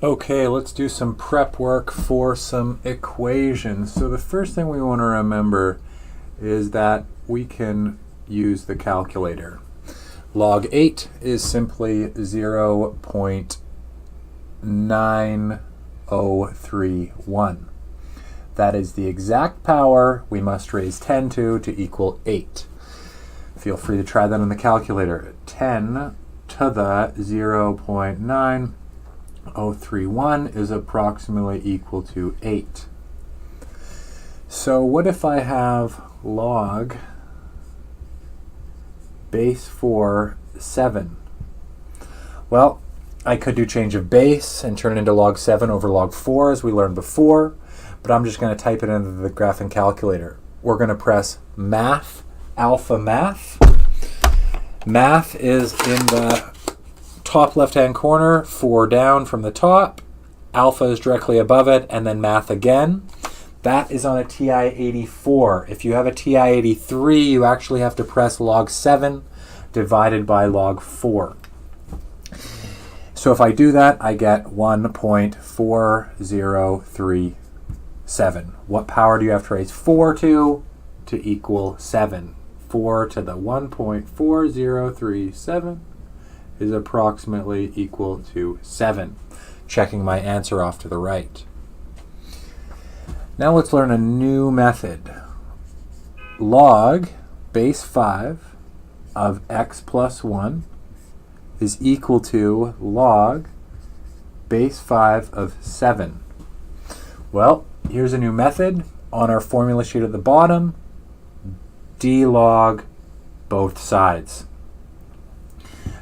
Okay, let's do some prep work for some equations. So the first thing we want to remember is that we can use the calculator. Log 8 is simply 0.9031. That is the exact power we must raise 10 to equal 8. Feel free to try that on the calculator. 10 to the 0.9031 is approximately equal to 8. So what if I have log base 4, 7? Well, I could do change of base and turn it into log 7 over log 4 as we learned before, but I'm just going to type it into the graphing calculator. We're going to press math, alpha math. Math is in the top left-hand corner, 4 down from the top. Alpha is directly above it, and then math again. That is on a TI-84. If you have a TI-83, you actually have to press log 7 divided by log 4. So if I do that, I get 1.4037. What power do you have to raise 4 to equal 7? 4 to the 1.4037 is approximately equal to 7. Checking my answer off to the right. Now let's learn a new method. Log base 5 of x plus 1 is equal to log base 5 of 7. Well, here's a new method. On our formula sheet at the bottom, d log both sides.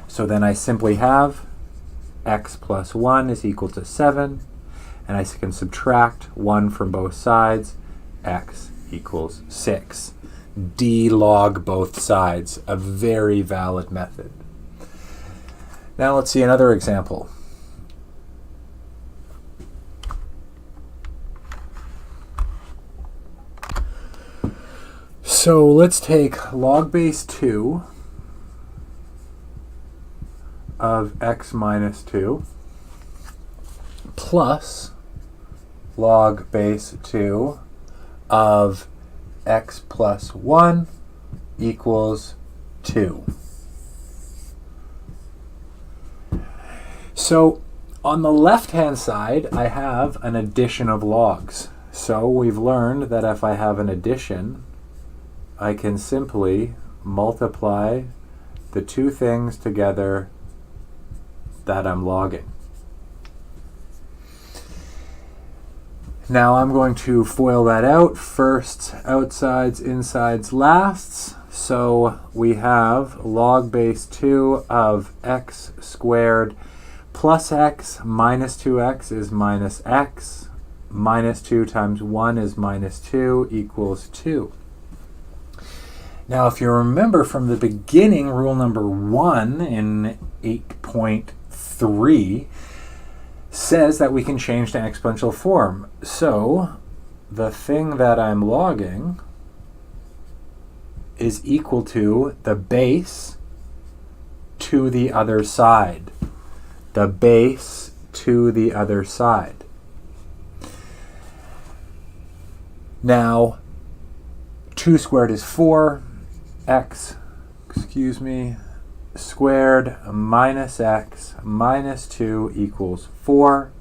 So then I simply have x plus 1 is equal to 7, and I can subtract 1 from both sides, x equals 6. D log both sides, a very valid method. Now let's see another example. So let's take log base 2 of x minus 2 plus log base 2 of x plus 1 equals 2. So on the left-hand side, I have an addition of logs. So we've learned that if I have an addition, I can simply multiply the two things together that I'm logging. Now I'm going to FOIL that out. First, outsides, insides, lasts. So we have log base 2 of x squared plus x minus 2x is minus x. Minus 2 times 1 is minus 2 equals 2. Now, if you remember from the beginning, rule number 1 in 8.3 says that we can change to exponential form. So the thing that I'm logging is equal to the base to the other side. The base to the other side. Now, 2 squared is 4. X, squared minus x minus 2 equals 4.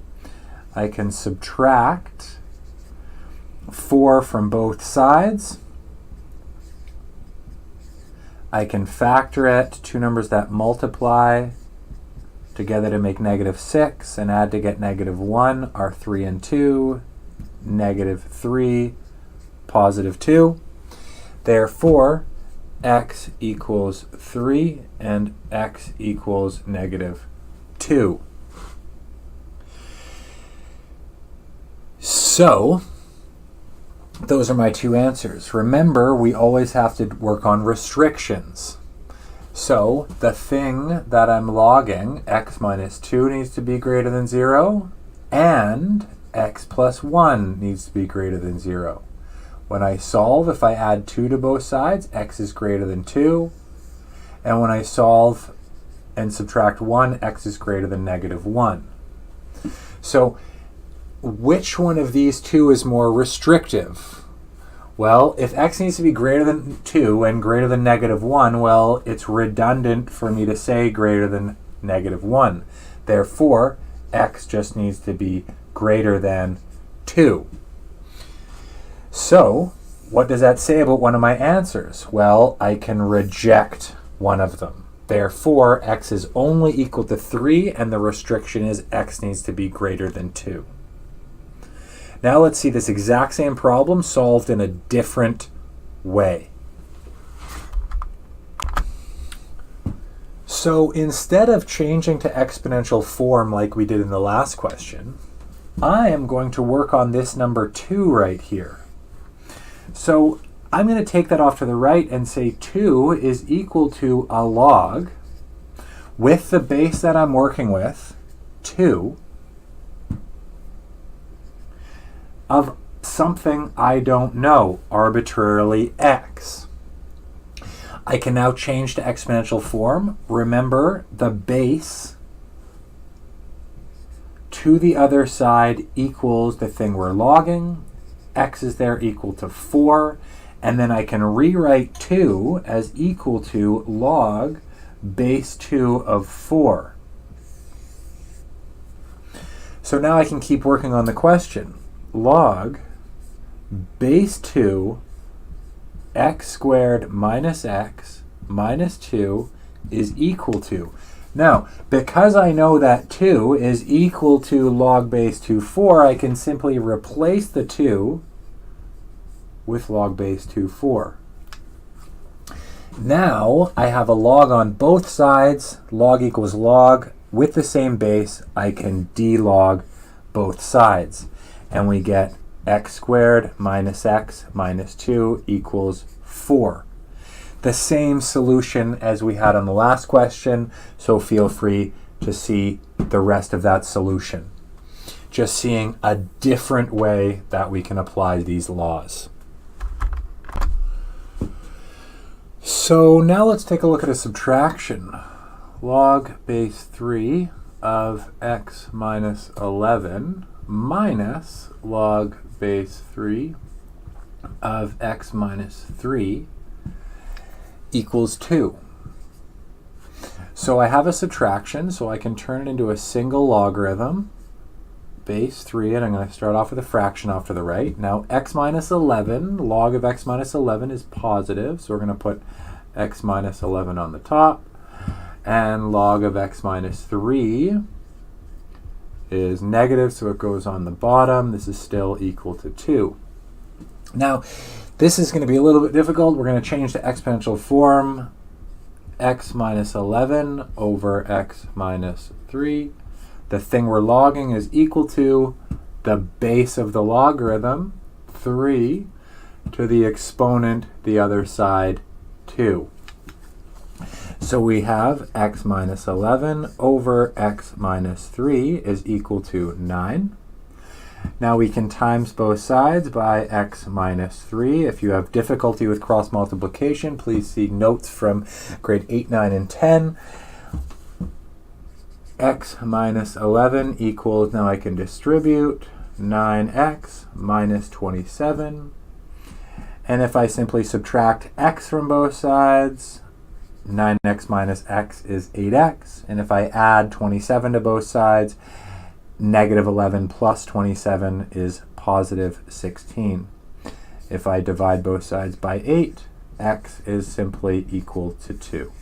I can subtract 4 from both sides. I can factor it, two numbers that multiply together to make -6 and add to get -1 are 3 and 2, -3, +2. Therefore, x equals 3 and x equals -2. So, those are my two answers. Remember, we always have to work on restrictions. So, the thing that I'm logging, x minus 2, needs to be greater than 0, and x plus 1 needs to be greater than 0. When I solve, if I add 2 to both sides, x is greater than 2. And when I solve and subtract 1, x is greater than -1. So which one of these two is more restrictive? Well, if x needs to be greater than 2 and greater than -1, well, it's redundant for me to say greater than -1. Therefore, x just needs to be greater than 2. So, what does that say about one of my answers? Well, I can reject one of them. Therefore, x is only equal to 3, and the restriction is x needs to be greater than 2. Now let's see this exact same problem solved in a different way. So instead of changing to exponential form like we did in the last question, I am going to work on this number 2 right here. So I'm going to take that off to the right and say 2 is equal to a log with the base that I'm working with, 2, of something I don't know, arbitrarily x. I can now change to exponential form. Remember, the base to the other side equals the thing we're logging. X is there equal to 4. And then I can rewrite 2 as equal to log base 2 of 4. So now I can keep working on the question. Log base 2 x squared minus x minus 2 is equal to. Now, because I know that 2 is equal to log base 2, 4, I can simply replace the 2 with log base 2, 4. Now, I have a log on both sides. Log equals log. With the same base, I can delog both sides. And we get x squared minus x minus 2 equals 4. The same solution as we had on the last question, so feel free to see the rest of that solution. Just seeing a different way that we can apply these laws. So now let's take a look at a subtraction. Log base 3 of x minus 11 minus log base 3 of x minus 3 equals 2. So I have a subtraction, so I can turn it into a single logarithm, base 3, and I'm going to start off with a fraction off to the right. Now x minus 11, log of x minus 11 is positive, so we're going to put x minus 11 on the top, and log of x minus 3 is negative, so it goes on the bottom. This is still equal to 2. Now, this is going to be a little bit difficult. We're going to change to exponential form. X minus 11 over x minus 3. The thing we're logging is equal to the base of the logarithm, 3, to the exponent, the other side, 2. So we have x minus 11 over x minus 3 is equal to 9. Now we can times both sides by x minus 3. If you have difficulty with cross multiplication, please see notes from grade 8, 9, and 10. X minus 11 equals, now I can distribute 9x minus 27. And if I simply subtract x from both sides, 9x minus x is 8x. And if I add 27 to both sides, negative 11 plus 27 is positive 16. If I divide both sides by 8, x is simply equal to 2.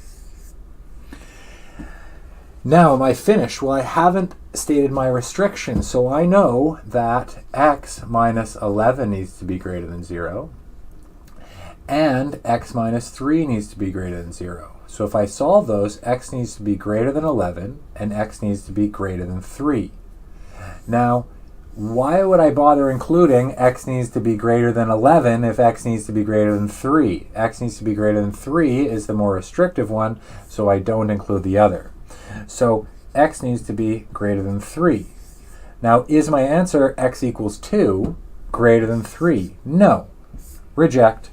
Now, am I finished? Well, I haven't stated my restriction, so I know that x minus 11 needs to be greater than 0, and x minus 3 needs to be greater than 0. So if I solve those, x needs to be greater than 11, and x needs to be greater than 3. Now, why would I bother including x needs to be greater than 11 if x needs to be greater than 3? X needs to be greater than 3 is the more restrictive one, so I don't include the other. So x needs to be greater than 3. Now, is my answer x equals 2 greater than 3? No. Reject.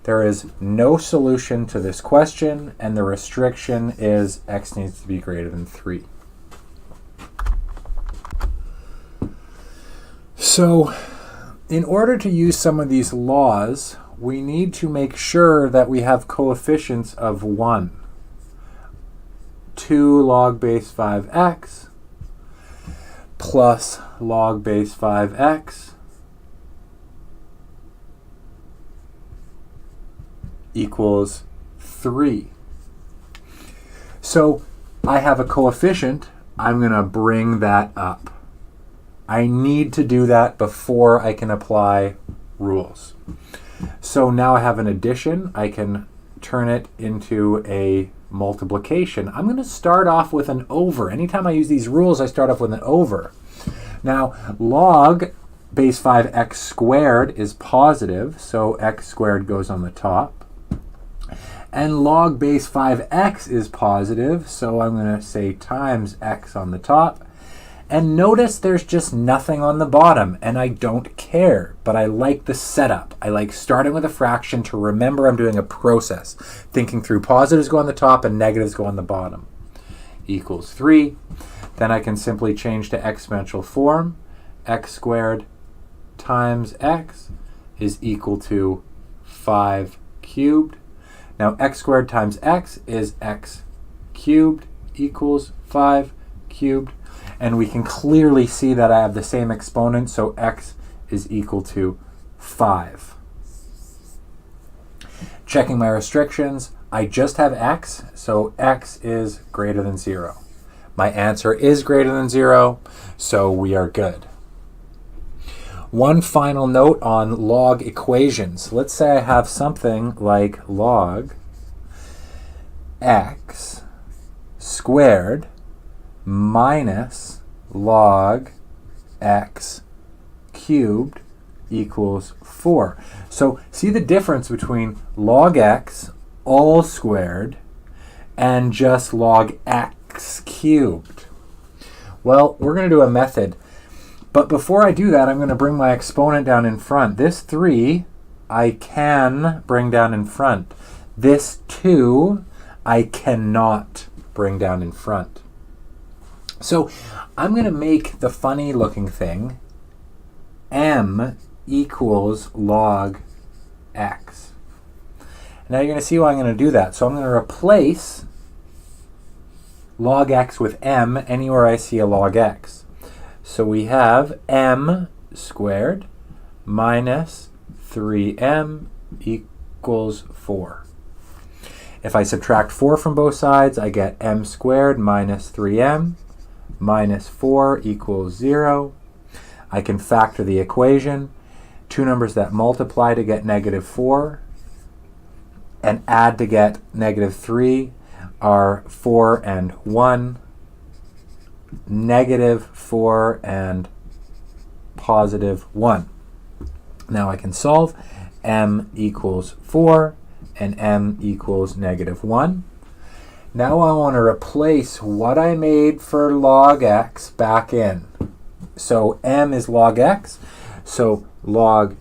There is no solution to this question, and the restriction is x needs to be greater than 3. So in order to use some of these laws, we need to make sure that we have coefficients of 1. 2 log base 5x plus log base 5x equals 3. So I have a coefficient. I'm going to bring that up. I need to do that before I can apply rules. So now I have an addition. I can turn it into a multiplication. I'm going to start off with an over. Anytime I use these rules, I start off with an over. Now, log base 5x squared is positive, so x squared goes on the top. And log base 5x is positive, so I'm going to say times x on the top. And notice there's just nothing on the bottom, and I don't care, but I like the setup. I like starting with a fraction to remember I'm doing a process, thinking through positives go on the top and negatives go on the bottom. Equals 3. Then I can simply change to exponential form. X squared times x is equal to 5 cubed. Now x squared times x is x cubed equals 5 cubed. And we can clearly see that I have the same exponent, so x is equal to 5. Checking my restrictions, I just have x, so x is greater than 0. My answer is greater than 0, so we are good. One final note on log equations. Let's say I have something like log x squared minus log x cubed equals 4. So see the difference between log x all squared and just log x cubed. Well, we're going to do a method. But before I do that, I'm going to bring my exponent down in front. This 3 I can bring down in front. This 2 I cannot bring down in front. So I'm going to make the funny looking thing m equals log x. Now you're going to see why I'm going to do that. So I'm going to replace log x with m anywhere I see a log x. So we have m squared minus 3m equals 4. If I subtract 4 from both sides, I get m squared minus 3m minus 4 equals 0. I can factor the equation. Two numbers that multiply to get negative 4 and add to get negative 3 are 4 and 1, negative 4 and positive 1. Now I can solve. M equals 4 and m equals negative 1. Now I want to replace what I made for log x back in. So m is log x. So log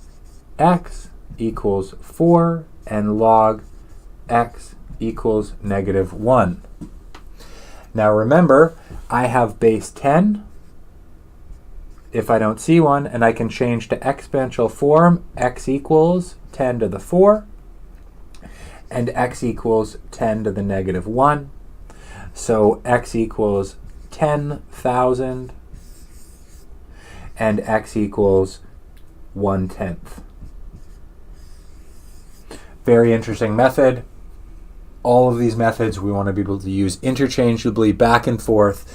x equals 4 and log x equals negative 1. Now remember, I have base 10 if I don't see one, and I can change to exponential form. X equals 10 to the 4. And x equals 10 to the negative 1. So x equals 10,000 and x equals 1/10. Very interesting method. All of these methods we want to be able to use interchangeably back and forth,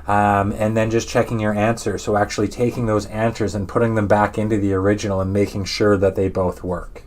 and then just checking your answer. So actually taking those answers and putting them back into the original and making sure that they both work.